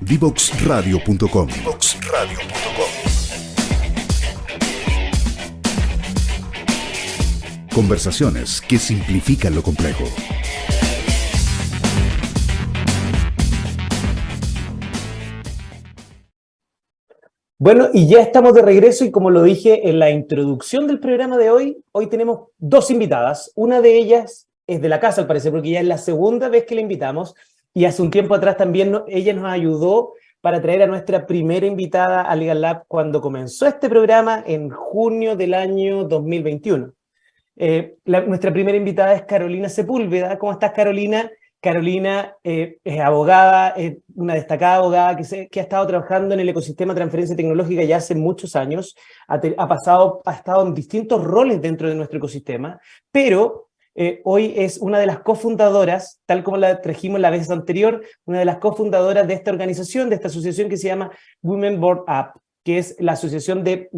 Divoxradio.com. Conversaciones que simplifican lo complejo. Bueno, y ya estamos de regreso y como lo dije en la introducción del programa de hoy tenemos dos invitadas. Una de ellas es de la casa, al parecer, porque ya es la segunda vez que la invitamos y hace un tiempo atrás también ella nos ayudó para traer a nuestra primera invitada a Legal Lab cuando comenzó este programa en junio del año 2021. Nuestra primera invitada es Carolina Sepúlveda. ¿Cómo estás, Carolina? Carolina es abogada, es una destacada abogada que ha estado trabajando en el ecosistema de transferencia tecnológica ya hace muchos años, ha estado en distintos roles dentro de nuestro ecosistema, pero hoy es una de las cofundadoras, tal como la trajimos la vez anterior, una de las cofundadoras de esta organización, de esta asociación que se llama Women Board Up, que es la asociación de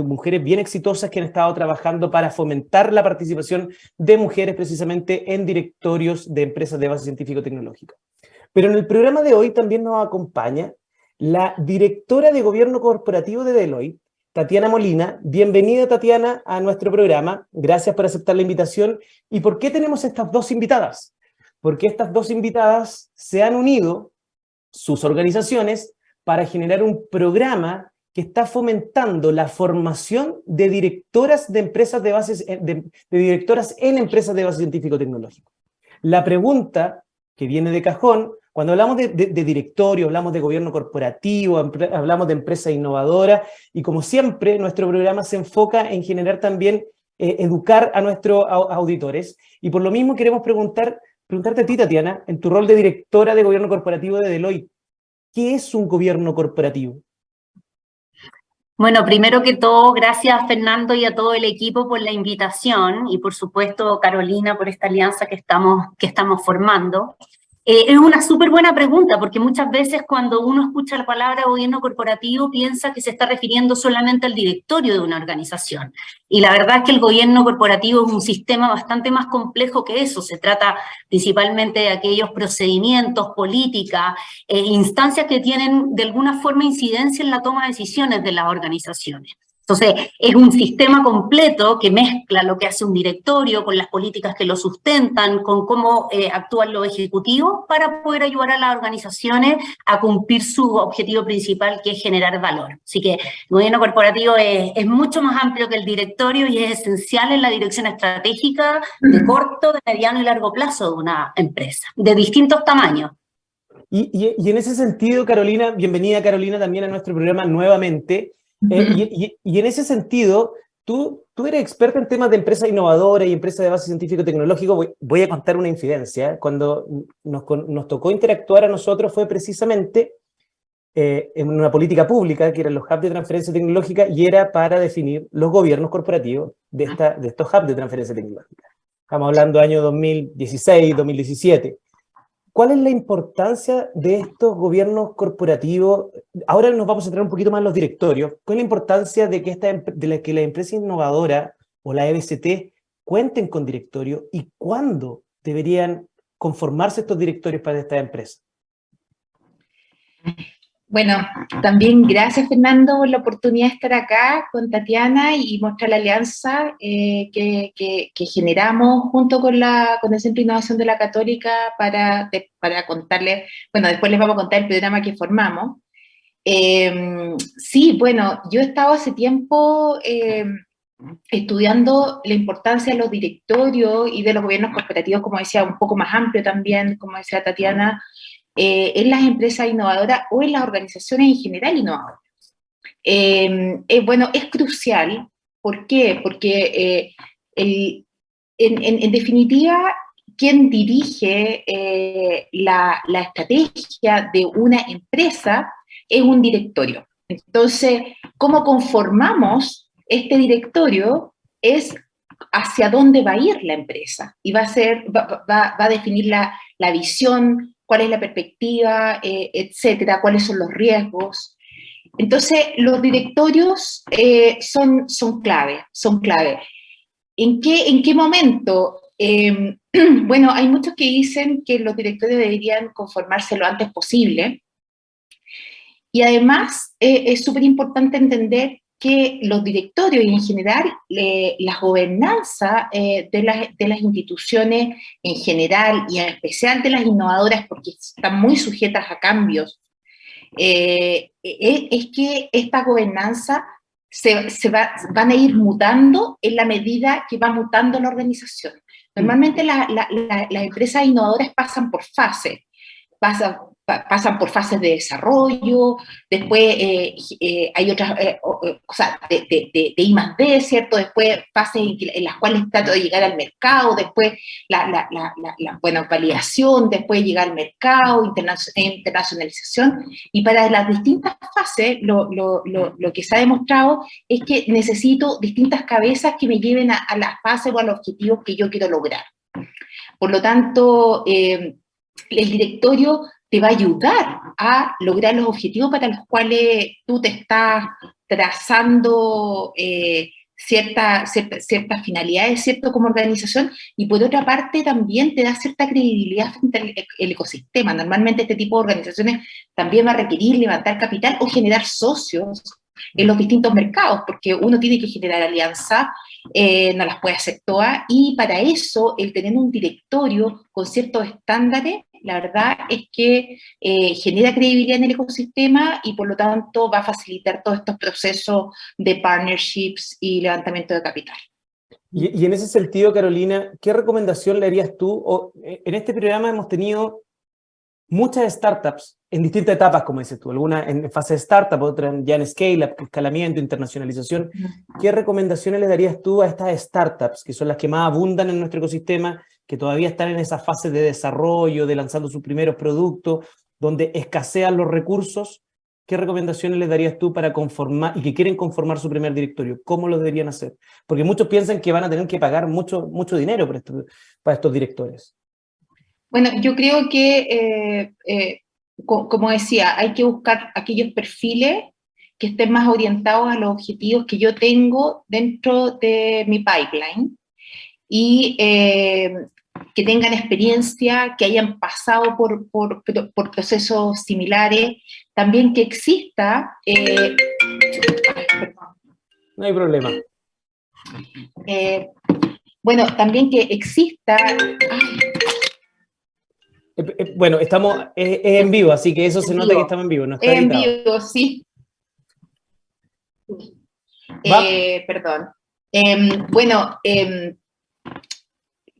mujeres bien exitosas que han estado trabajando para fomentar la participación de mujeres precisamente en directorios de empresas de base científico-tecnológica. Pero en el programa de hoy también nos acompaña la directora de Gobierno Corporativo de Deloitte, Tatiana Molina. Bienvenida, Tatiana, a nuestro programa. Gracias por aceptar la invitación. ¿Y por qué tenemos estas dos invitadas? Porque estas dos invitadas se han unido, sus organizaciones, para generar un programa que está fomentando la formación de directoras de empresas de directoras en empresas de base científico-tecnológico. La pregunta que viene de cajón, cuando hablamos de directorio, hablamos de gobierno corporativo, hablamos de empresa innovadora, y como siempre, nuestro programa se enfoca en generar también, educar a nuestros auditores, y por lo mismo queremos preguntarte a ti, Tatiana, en tu rol de directora de gobierno corporativo de Deloitte, ¿qué es un gobierno corporativo? Bueno, primero que todo, gracias a Fernando y a todo el equipo por la invitación y por supuesto Carolina por esta alianza que estamos formando. Es una súper buena pregunta porque muchas veces cuando uno escucha la palabra gobierno corporativo piensa que se está refiriendo solamente al directorio de una organización. Y la verdad es que el gobierno corporativo es un sistema bastante más complejo que eso. Se trata principalmente de aquellos procedimientos, políticas, instancias que tienen de alguna forma incidencia en la toma de decisiones de las organizaciones. Entonces, es un sistema completo que mezcla lo que hace un directorio con las políticas que lo sustentan, con cómo actúan los ejecutivos para poder ayudar a las organizaciones a cumplir su objetivo principal, que es generar valor. Así que el gobierno corporativo es mucho más amplio que el directorio y es esencial en la dirección estratégica de corto, de mediano y largo plazo de una empresa, de distintos tamaños. Y en ese sentido, Carolina, bienvenida Carolina también a nuestro programa nuevamente. Y en ese sentido, tú eres experta en temas de empresas innovadoras y empresas de base científico-tecnológico. Voy a contar una infidencia. Cuando nos tocó interactuar a nosotros fue precisamente en una política pública, que eran los hubs de transferencia tecnológica, y era para definir los gobiernos corporativos de estos hubs de transferencia tecnológica. Estamos hablando del año 2016, 2017. ¿Cuál es la importancia de estos gobiernos corporativos? Ahora nos vamos a centrar un poquito más en los directorios. ¿Cuál es la importancia de que la empresa innovadora o la EBCT cuenten con directorio y cuándo deberían conformarse estos directorios para estas empresas? Bueno, también gracias Fernando por la oportunidad de estar acá con Tatiana y mostrar la alianza que generamos junto con el Centro de Innovación de la Católica para contarles, bueno, después les vamos a contar el programa que formamos. Sí, bueno, yo he estado hace tiempo estudiando la importancia de los directorios y de los gobiernos corporativos, como decía, un poco más amplio también, como decía Tatiana, en las empresas innovadoras o en las organizaciones en general innovadoras. Bueno, es crucial. ¿Por qué? Porque en definitiva, quien dirige la estrategia de una empresa es un directorio. Entonces, cómo conformamos este directorio es hacia dónde va a ir la empresa y va a definir la visión, cuál es la perspectiva, etcétera, cuáles son los riesgos. Entonces, los directorios son clave. ¿En qué momento? Bueno, hay muchos que dicen que los directorios deberían conformarse lo antes posible. Y además es súper importante entender que los directorios y en general la gobernanza de las instituciones en general y en especial de las innovadoras, porque están muy sujetas a cambios, es que esta gobernanza van a ir mutando en la medida que va mutando la organización. Normalmente las empresas innovadoras pasan por fases, pasan por fases de desarrollo, después hay otras, o sea, de I+D, ¿cierto? Después fases en las cuales trato de llegar al mercado, después bueno, validación, después llegar al mercado, internacionalización, y para las distintas fases lo que se ha demostrado es que necesito distintas cabezas que me lleven a las fases o a los objetivos que yo quiero lograr. Por lo tanto, el directorio te va a ayudar a lograr los objetivos para los cuales tú te estás trazando ciertas finalidades, ¿cierto?, como organización, y por otra parte también te da cierta credibilidad frente al ecosistema. Normalmente este tipo de organizaciones también va a requerir levantar capital o generar socios en los distintos mercados, porque uno tiene que generar alianzas, no las puede hacer todas, y para eso el tener un directorio con ciertos estándares, la verdad es que genera credibilidad en el ecosistema y por lo tanto va a facilitar todos estos procesos de partnerships y levantamiento de capital. Y en ese sentido, Carolina, ¿qué recomendación le harías tú? En este programa hemos tenido muchas startups en distintas etapas, como dices tú, algunas en fase de startup, otras ya en scale-up, escalamiento, internacionalización. ¿Qué recomendaciones le darías tú a estas startups, que son las que más abundan en nuestro ecosistema, que todavía están en esa fase de desarrollo, de lanzando sus primeros productos, donde escasean los recursos? ¿Qué recomendaciones les darías tú para conformar, y que quieren conformar su primer directorio? ¿Cómo lo deberían hacer? Porque muchos piensan que van a tener que pagar mucho dinero para estos directores. Bueno, yo creo que, como decía, hay que buscar aquellos perfiles que estén más orientados a los objetivos que yo tengo dentro de mi pipeline y que tengan experiencia, que hayan pasado por procesos similares, también que exista... No hay problema. Bueno, también que exista... Bueno, estamos en vivo, así que eso se nota que estamos en vivo, no está editado. En vivo, sí. Perdón. Bueno,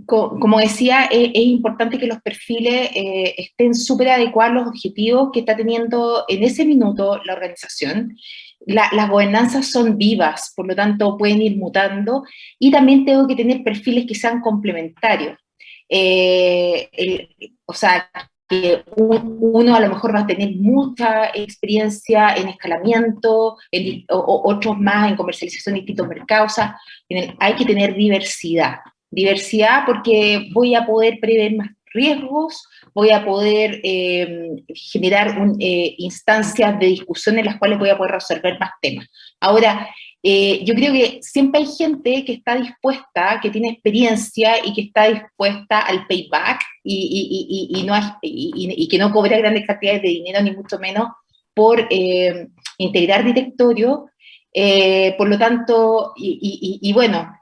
como decía, es importante que los perfiles estén súper adecuados a los objetivos que está teniendo en ese minuto la organización. Las gobernanzas son vivas, por lo tanto pueden ir mutando, y también tengo que tener perfiles que sean complementarios. O sea, que uno a lo mejor va a tener mucha experiencia en escalamiento, otros más en comercialización en distintos mercados. O sea, hay que tener diversidad. Diversidad porque voy a poder prever más riesgos, voy a poder generar instancias de discusión en las cuales voy a poder resolver más temas. Ahora, yo creo que siempre hay gente que está dispuesta, que tiene experiencia y que está dispuesta al payback y que no cobra grandes cantidades de dinero, ni mucho menos, por integrar directorio. Por lo tanto, bueno,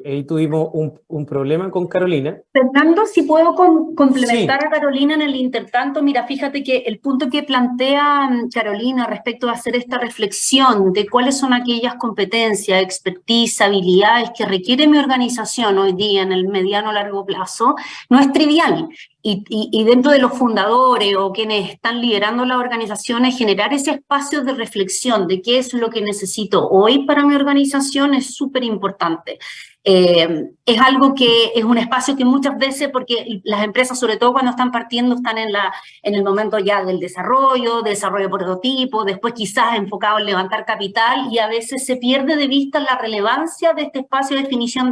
ahí tuvimos un problema con Carolina. Fernando, si puedo complementar Sí. a Carolina en el intertanto, mira, fíjate que el punto que plantea Carolina respecto a hacer esta reflexión de cuáles son aquellas competencias, expertise, habilidades que requiere mi organización hoy día en el mediano o largo plazo, no es trivial. Y dentro de los fundadores o quienes están liderando las organizaciones, generar ese espacio de reflexión de qué es lo que necesito hoy para mi organización es súper importante. Es algo que es un espacio que muchas veces, porque las empresas, sobre todo cuando están partiendo, están en el momento ya del desarrollo de prototipo, después quizás enfocado en levantar capital, y a veces se pierde de vista la relevancia de este espacio de definición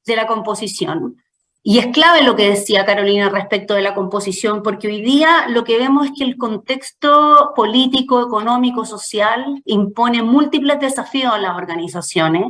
de la composición. Y es clave lo que decía Carolina respecto de la composición, porque hoy día lo que vemos es que el contexto político, económico, social impone múltiples desafíos a las organizaciones,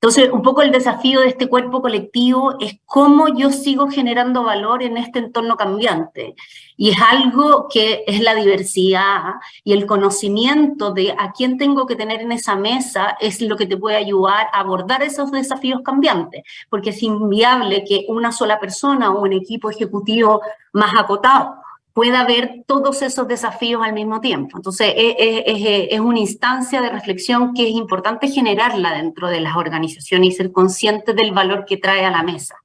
Entonces, un poco el desafío de este cuerpo colectivo es cómo yo sigo generando valor en este entorno cambiante. Y es algo que es la diversidad y el conocimiento de a quién tengo que tener en esa mesa es lo que te puede ayudar a abordar esos desafíos cambiantes, porque es inviable que una sola persona o un equipo ejecutivo más acotado pueda ver todos esos desafíos al mismo tiempo. Entonces, es una instancia de reflexión que es importante generarla dentro de las organizaciones y ser consciente del valor que trae a la mesa.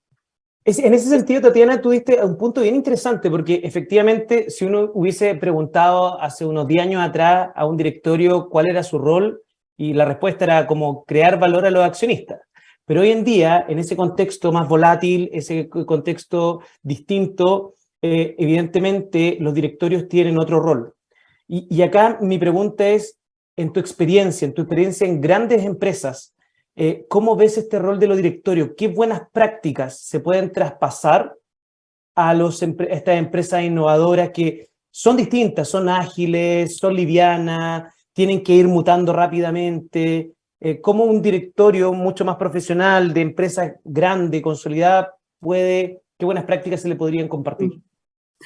En ese sentido, Tatiana, tú diste un punto bien interesante, porque efectivamente, si uno hubiese preguntado hace unos 10 años atrás a un directorio cuál era su rol, y la respuesta era como crear valor a los accionistas. Pero hoy en día, en ese contexto más volátil, ese contexto distinto, evidentemente los directorios tienen otro rol. Y acá mi pregunta es, en tu experiencia en grandes empresas, ¿cómo ves este rol de los directorios? ¿Qué buenas prácticas se pueden traspasar a estas empresas innovadoras que son distintas, son ágiles, son livianas, tienen que ir mutando rápidamente? ¿Cómo un directorio mucho más profesional de empresas grande, consolidada, qué buenas prácticas se le podrían compartir?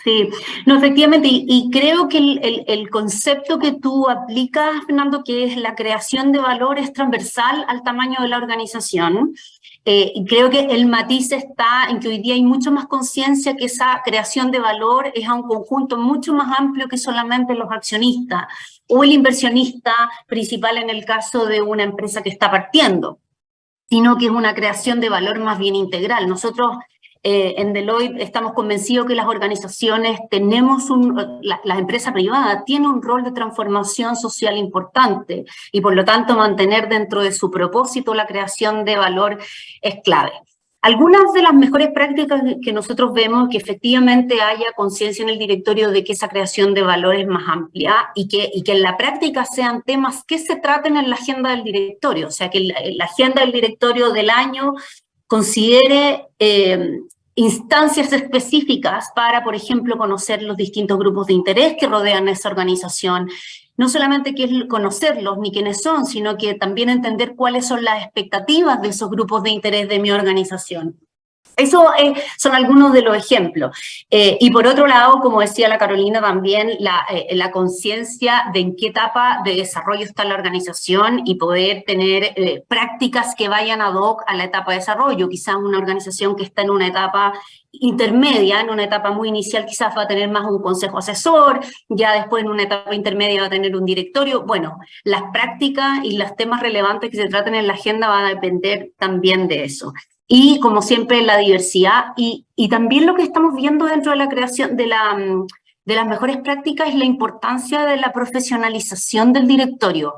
Sí, no, efectivamente, y creo que el concepto que tú aplicas, Fernando, que es la creación de valor, es transversal al tamaño de la organización. Y creo que el matiz está en que hoy día hay mucho más conciencia que esa creación de valor es a un conjunto mucho más amplio que solamente los accionistas o el inversionista principal en el caso de una empresa que está partiendo, sino que es una creación de valor más bien integral. Nosotros en Deloitte estamos convencidos que las organizaciones las empresas privadas tienen un rol de transformación social importante y por lo tanto mantener dentro de su propósito la creación de valor es clave. Algunas de las mejores prácticas que nosotros vemos que efectivamente haya conciencia en el directorio de que esa creación de valor es más amplia y que en la práctica sean temas que se traten en la agenda del directorio, o sea que la agenda del directorio del año considere instancias específicas para, por ejemplo, conocer los distintos grupos de interés que rodean esa organización. No solamente que es conocerlos ni quiénes son, sino que también entender cuáles son las expectativas de esos grupos de interés de mi organización. Eso son algunos de los ejemplos. Y por otro lado, como decía la Carolina también, la conciencia de en qué etapa de desarrollo está la organización y poder tener prácticas que vayan ad hoc a la etapa de desarrollo. Quizás una organización que está en una etapa intermedia, en una etapa muy inicial quizás va a tener más un consejo asesor, ya después en una etapa intermedia va a tener un directorio. Bueno, las prácticas y los temas relevantes que se traten en la agenda van a depender también de eso. Y como siempre la diversidad y también lo que estamos viendo dentro de la creación de las mejores prácticas es la importancia de la profesionalización del directorio.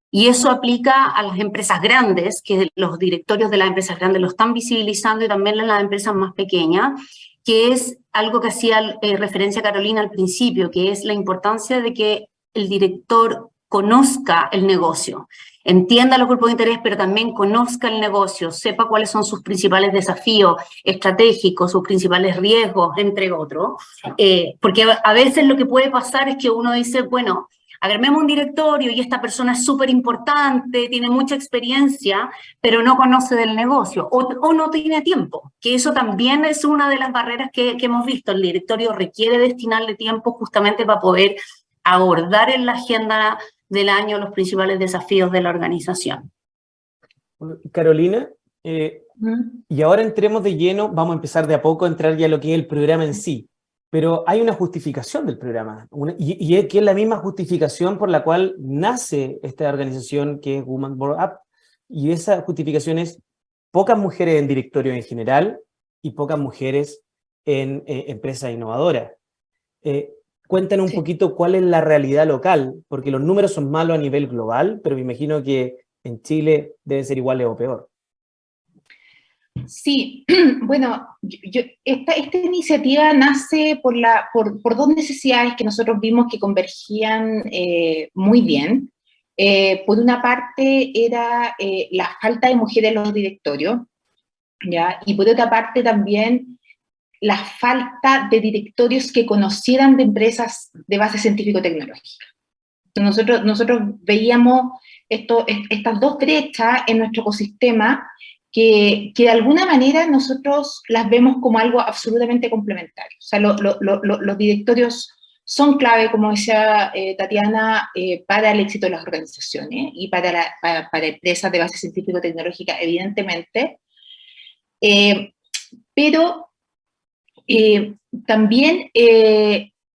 Y eso aplica a las empresas grandes, que los directorios de las empresas grandes lo están visibilizando y también en las empresas más pequeñas, que es algo que hacía referencia Carolina al principio, que es la importancia de que el director conozca el negocio, entienda los grupos de interés, pero también conozca el negocio, sepa cuáles son sus principales desafíos estratégicos, sus principales riesgos, entre otros. Porque a veces lo que puede pasar es que uno dice, bueno, armemos un directorio y esta persona es súper importante, tiene mucha experiencia, pero no conoce del negocio o no tiene tiempo, que eso también es una de las barreras que hemos visto. El directorio requiere destinarle tiempo justamente para poder abordar en la agenda del año los principales desafíos de la organización. Carolina, y ahora entremos de lleno, vamos a empezar de a poco a entrar ya a lo que es el programa en sí, pero hay una justificación del programa, y que es la misma justificación por la cual nace esta organización que es Women Board Up, y esa justificación es pocas mujeres en directorio en general y pocas mujeres en empresas innovadoras. Cuéntanos un poquito cuál es la realidad local, porque los números son malos a nivel global, pero me imagino que en Chile deben ser iguales o peor. Sí, bueno, esta iniciativa nace por dos necesidades que nosotros vimos que convergían muy bien. Por una parte era la falta de mujeres en los directorios, ¿ya? Y por otra parte también la falta de directorios que conocieran de empresas de base científico-tecnológica. Nosotros veíamos estas dos brechas en nuestro ecosistema que de alguna manera nosotros las vemos como algo absolutamente complementario. O sea, los directorios son clave, como decía Tatiana, para el éxito de las organizaciones y para empresas de base científico-tecnológica, evidentemente. Pero también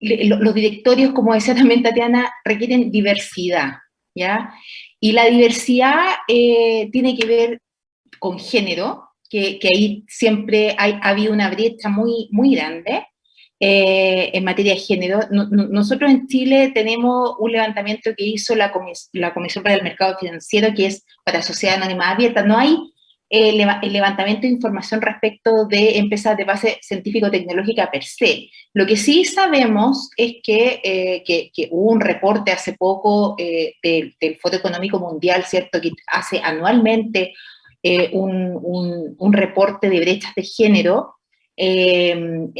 los directorios, como decía también Tatiana, requieren diversidad, ¿ya? Y la diversidad tiene que ver con género, que ahí siempre ha habido una brecha muy, muy grande en materia de género. Nosotros en Chile tenemos un levantamiento que hizo la Comisión para el Mercado Financiero, que es para Sociedad Anónima Abierta. No hay el levantamiento de información respecto de empresas de base científico-tecnológica per se. Lo que sí sabemos es que hubo un reporte hace poco del Foro Económico Mundial, ¿cierto?, que hace anualmente un reporte de brechas de género en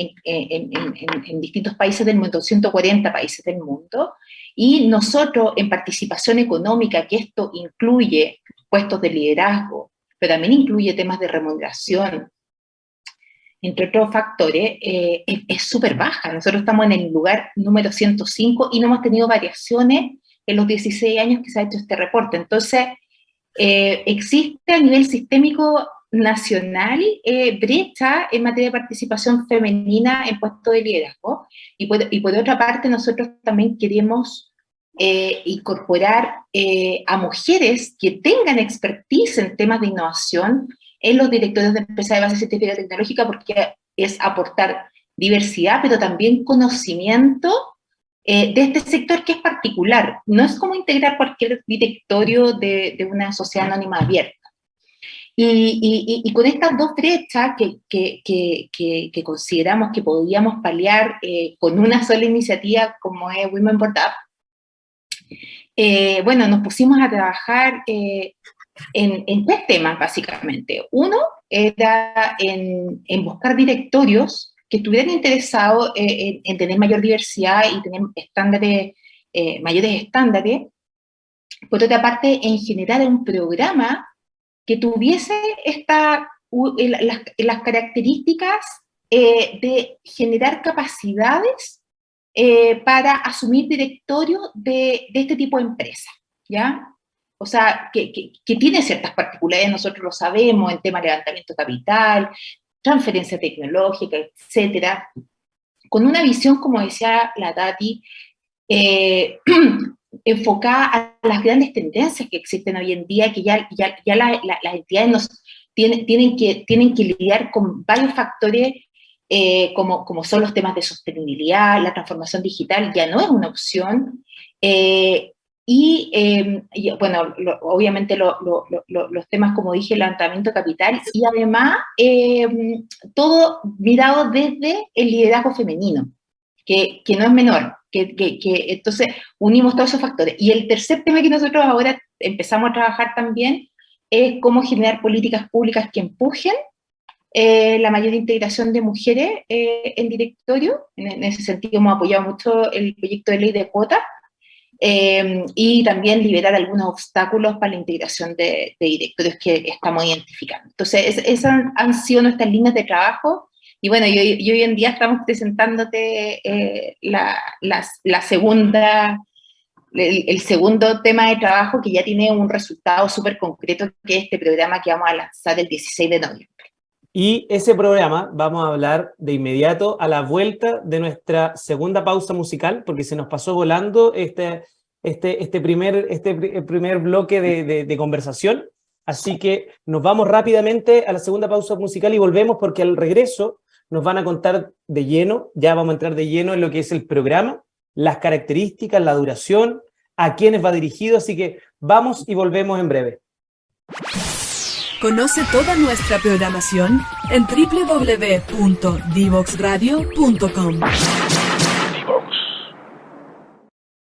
distintos países del mundo, 140 países del mundo, y nosotros en participación económica, que esto incluye puestos de liderazgo, pero también incluye temas de remuneración, entre otros factores, es súper baja. Nosotros estamos en el lugar número 105 y no hemos tenido variaciones en los 16 años que se ha hecho este reporte. Entonces, existe a nivel sistémico nacional brecha en materia de participación femenina en puestos de liderazgo, y por otra parte nosotros también queremos incorporar a mujeres que tengan expertise en temas de innovación en los directorios de empresas de base científica y tecnológica, porque es aportar diversidad, pero también conocimiento de este sector que es particular. No es como integrar cualquier directorio de una sociedad anónima abierta. Y con estas dos brechas que consideramos que podíamos paliar con una sola iniciativa como es Women Board Up, bueno, nos pusimos a trabajar en tres temas, básicamente. Uno era en buscar directorios que estuvieran interesados en tener mayor diversidad y tener estándares, mayores estándares. Por otra parte, en generar un programa que tuviese las características de generar capacidades para asumir directorios de este tipo de empresas, ¿ya? O sea, que tiene ciertas particularidades, nosotros lo sabemos, en tema de levantamiento de capital, transferencia tecnológica, etcétera, con una visión, como decía la Tati, enfocada a las grandes tendencias que existen hoy en día, que ya las entidades tienen que lidiar con varios factores, como son los temas de sostenibilidad, la transformación digital ya no es una opción, bueno, obviamente los temas, como dije, levantamiento de capital, y además todo mirado desde el liderazgo femenino, que no es menor, entonces unimos todos esos factores. Y el tercer tema que nosotros ahora empezamos a trabajar también es cómo generar políticas públicas que empujen la mayor integración de mujeres en directorio. En ese sentido hemos apoyado mucho el proyecto de ley de cuotas, y también liberar algunos obstáculos para la integración de directorios que estamos identificando. Entonces, esas han sido nuestras líneas de trabajo, y bueno, y hoy en día estamos presentándote el segundo tema de trabajo, que ya tiene un resultado súper concreto, que es este programa que vamos a lanzar el 16 de noviembre. Y ese programa vamos a hablar de inmediato a la vuelta de nuestra segunda pausa musical, porque se nos pasó volando el primer bloque de conversación. Así que nos vamos rápidamente a la segunda pausa musical y volvemos, porque al regreso nos van a contar de lleno, ya vamos a entrar de lleno en lo que es el programa, las características, la duración, a quiénes va dirigido. Así que vamos y volvemos en breve. Conoce toda nuestra programación en www.divoxradio.com.